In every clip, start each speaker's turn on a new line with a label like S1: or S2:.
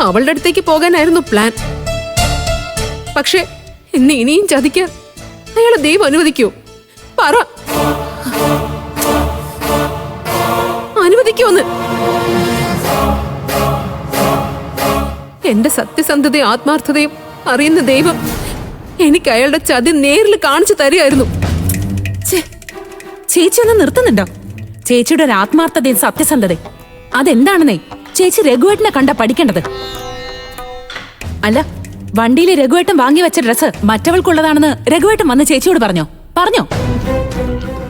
S1: അവളുടെ അടുത്തേക്ക് പോകാനായിരുന്നു പ്ലാൻ. പക്ഷെ എന്നെ ഇനിയും ചതിക്കാൻ അയാളെ ദൈവം അനുവദിക്കോ? പറ, അനുവദിക്കോന്ന്? എന്റെ സത്യസന്ധതയും ആത്മാർത്ഥതയും അറിയുന്ന ദൈവം എനിക്ക് അയാളുടെ ചതി നേരിൽ കാണിച്ചു തരികയായിരുന്നു.
S2: ചേച്ചി ഒന്ന് നിർത്തുന്നുണ്ടോ? ചേച്ചിയുടെ ഒരു ആത്മാർത്ഥതയും സത്യസന്ധതയും അതെന്താണെന്നേ ചേച്ചി രഘുവേട്ടനെ കണ്ട പഠിക്കേണ്ടത്. അല്ല, വണ്ടിയിൽ രഘുവേട്ടൻ വാങ്ങി വെച്ച ഡ്രസ്സ് മറ്റവൾക്കുള്ളതാണെന്ന് രഘുവേട്ടൻ വന്ന് ചേച്ചിയോട് പറഞ്ഞോ?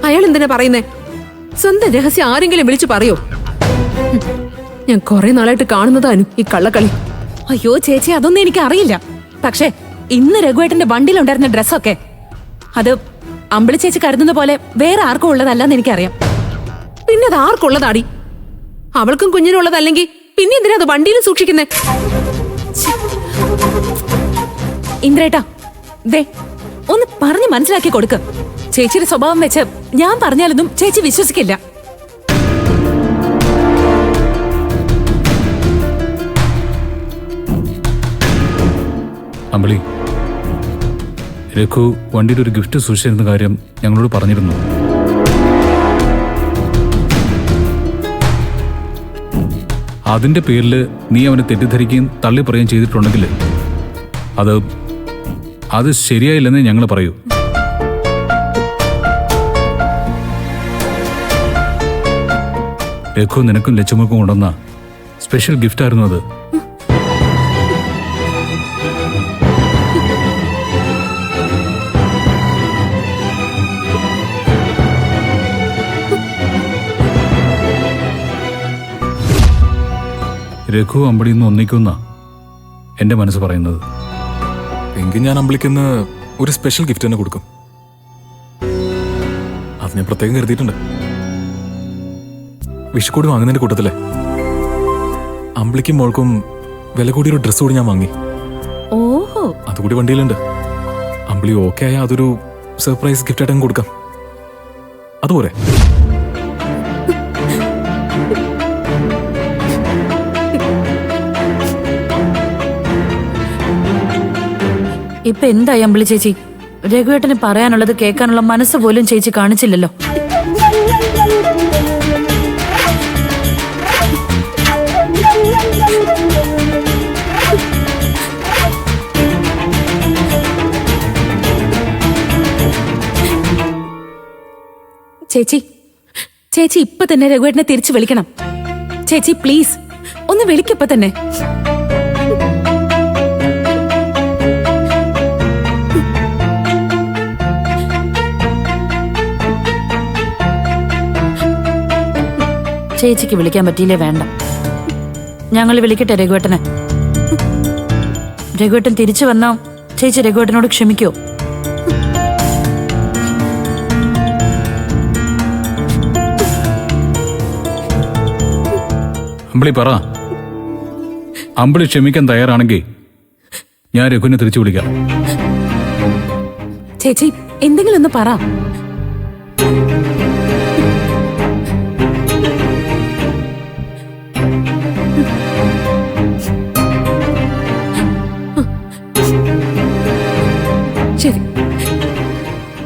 S1: അയാൾ എന്തിനാ പറയുന്നേ? സ്വന്തം രഹസ്യം ആരെങ്കിലും വിളിച്ചു പറയോ? ഞാൻ കുറെ നാളായിട്ട് കാണുന്നതാനും ഈ കള്ളക്കളി.
S2: അയ്യോ ചേച്ചി, അതൊന്നും എനിക്ക് അറിയില്ല. പക്ഷേ ഇന്ന് രഘുവേട്ടന്റെ വണ്ടിയിലുണ്ടായിരുന്ന ഡ്രസ്സൊക്കെ അത് അമ്പിളി ചേച്ചി കരുതുന്ന പോലെ വേറെ ആർക്കും ഉള്ളതല്ലെന്ന് എനിക്കറിയാം.
S1: പിന്നെ അത് ആർക്കുള്ളതാടി? അവൾക്കും കുഞ്ഞിനുള്ളതല്ലെങ്കിൽ പിന്നെ എന്തിനാ അത് വണ്ടിയിൽ സൂക്ഷിക്കുന്നേ?
S2: ഇന്ദ്രേട്ടാ, ദേ ഒന്ന് പറഞ്ഞു മനസ്സിലാക്കി കൊടുക്ക്. ചേച്ചിയുടെ സ്വഭാവം വെച്ച് ഞാൻ പറഞ്ഞാലൊന്നും ചേച്ചി വിശ്വസിക്കില്ല.
S3: അമ്പിളി, രഘു വണ്ടിയിൽ ഒരു ഗിഫ്റ്റ് സൂക്ഷിച്ചിരുന്ന കാര്യം ഞങ്ങളോട് പറഞ്ഞിരുന്നു. അതിന്റെ പേരിൽ നീ അവനെ തെറ്റിദ്ധരിക്കുകയും തള്ളി പറയുകയും ചെയ്തിട്ടുണ്ടെങ്കിൽ അത് ശരിയായില്ലെന്ന് ഞങ്ങൾ പറയൂ. രഘു നിനക്കും ലച്ചുമക്കും കൊണ്ടുവന്ന സ്പെഷ്യൽ ഗിഫ്റ്റ് ആയിരുന്നു അത്. രഘു അമ്പിളിന്ന് ഒന്നിക്കുന്ന എന്റെ മനസ്സ് പറയുന്നത്.
S4: എങ്കിൽ ഞാൻ അമ്പിളിക്കുന്ന ഒരു സ്പെഷ്യൽ ഗിഫ്റ്റ് തന്നെ കൊടുക്കും. അത് ഞാൻ പ്രത്യേകം കരുതിയിട്ടുണ്ട്. വിഷുക്കൂടി വാങ്ങുന്നതിന്റെ കൂട്ടത്തിലെ അമ്പിളിക്കും മോൾക്കും വില കൂടിയൊരു ഡ്രസ്സ് കൂടി ഞാൻ വാങ്ങി.
S2: ഓഹോ,
S4: അതുകൂടി വണ്ടിയിലുണ്ട്. അമ്പിളി ഓക്കെ ആയ അതൊരു സർപ്രൈസ് ഗിഫ്റ്റ് ആയിട്ട് കൊടുക്കാം. അതുപോലെ
S5: ഇപ്പൊ എന്തായി അമ്പിളി ചേച്ചി? രഘുവേട്ടന് പറയാനുള്ളത് കേൾക്കാനുള്ള മനസ്സ് പോലും ചേച്ചി കാണിച്ചില്ലല്ലോ.
S2: ചേച്ചി, ചേച്ചി ഇപ്പൊ തന്നെ രഘുവേട്ടനെ തിരിച്ചു വിളിക്കണം. ചേച്ചി പ്ലീസ് ഒന്ന് വിളിക്കപ്പോ തന്നെ.
S5: ചേച്ചിക്ക് വിളിക്കാൻ പറ്റിയില്ലേ വേണ്ട, ഞങ്ങൾ വിളിക്കട്ടെ രഘുവേട്ടനെ. രഘുവേട്ടൻ തിരിച്ചു വന്നാ ചേച്ചി രഘുവേട്ടനോട് ക്ഷമിക്കോ?
S3: അമ്പിളി പറ. അമ്പിളി ക്ഷമിക്കാൻ തയ്യാറാണെങ്കിൽ ഞാൻ രഘുവിനെ തിരിച്ചു വിളിക്കാം.
S2: ചേച്ചി എന്തെങ്കിലും ഒന്ന് പറ.
S1: ശരി,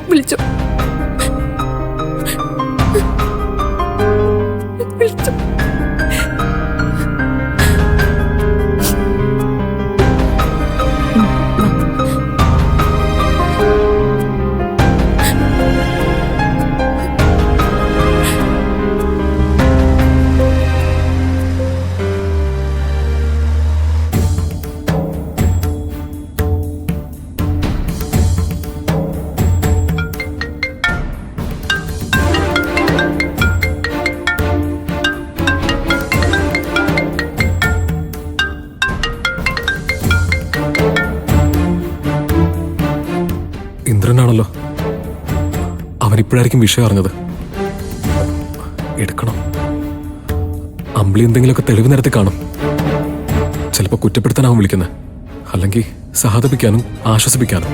S1: വിളിച്ചോ വിളിച്ചോ.
S4: ഇന്ദ്രനാണല്ലോ. അവനിപ്പോഴായിരിക്കും വിഷയം അറിഞ്ഞത്. എടുക്കണം. അമ്പിളി എന്തെങ്കിലുമൊക്കെ തെളിവ് നിരത്തി കാണും. ചിലപ്പോൾ കുറ്റപ്പെടുത്താനാവും വിളിക്കുന്നത്, അല്ലെങ്കിൽ സഹതപിക്കാനും ആശ്വസിപ്പിക്കാനും.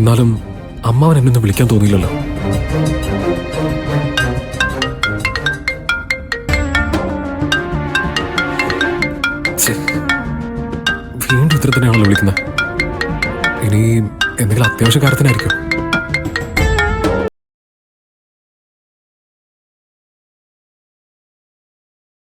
S4: എന്നാലും അമ്മാവൻ എന്നൊന്നും വിളിക്കാൻ തോന്നിയില്ലല്ലോ. വീണ്ടും ഇത്ര തന്നെയാണല്ലോ വിളിക്കുന്നത്. ഇനി എന്തെങ്കിലും അത്യാവശ്യ കാര്യത്തിനായിരിക്കും.